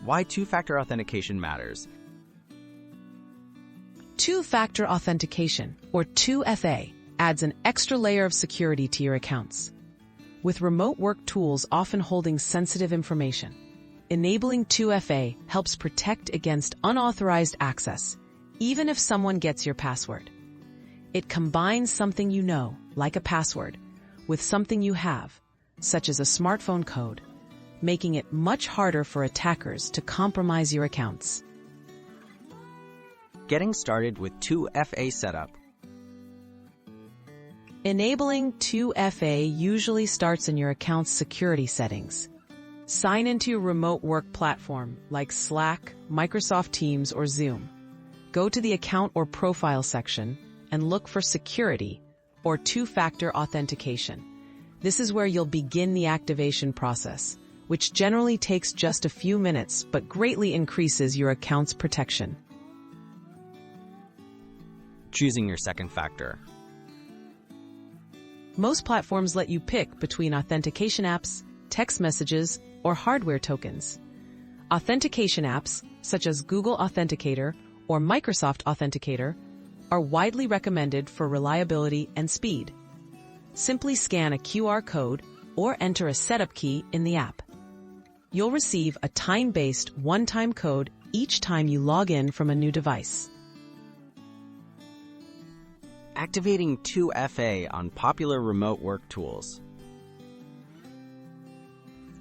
why two-factor authentication matters. Two-factor authentication, or 2FA, adds an extra layer of security to your accounts. With remote work tools often holding sensitive information, enabling 2FA helps protect against unauthorized access, even if someone gets your password. It combines something you know, like a password, with something you have, such as a smartphone code, making it much harder for attackers to compromise your accounts. Getting started with 2FA setup. Enabling 2FA usually starts in your account's security settings. Sign into your remote work platform like Slack, Microsoft Teams, or Zoom. Go to the Account or Profile section and look for Security or Two-Factor Authentication. This is where you'll begin the activation process, which generally takes just a few minutes but greatly increases your account's protection. Choosing your second factor. Most platforms let you pick between authentication apps, text messages, or hardware tokens. Authentication apps, such as Google Authenticator or Microsoft Authenticator, are widely recommended for reliability and speed. Simply scan a QR code or enter a setup key in the app. You'll receive a time-based one-time code each time you log in from a new device. Activating 2FA on popular remote work tools.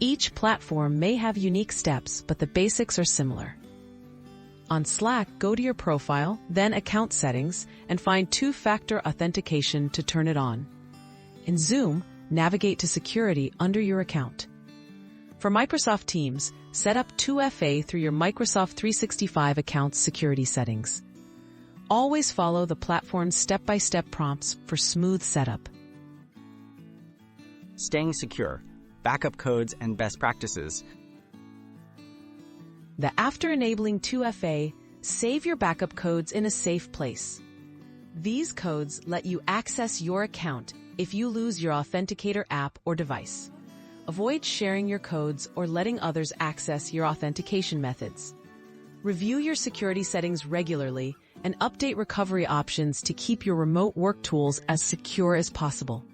Each platform may have unique steps, but the basics are similar. On Slack, go to your profile, then Account Settings, and find Two-Factor Authentication to turn it on. In Zoom, navigate to Security under your account. For Microsoft Teams, set up 2FA through your Microsoft 365 account's security settings. Always follow the platform's step-by-step prompts for smooth setup. Staying secure, backup codes, and best practices. After enabling 2FA, save your backup codes in a safe place. These codes let you access your account if you lose your Authenticator app or device. Avoid sharing your codes or letting others access your authentication methods. Review your security settings regularly and update recovery options to keep your remote work tools as secure as possible.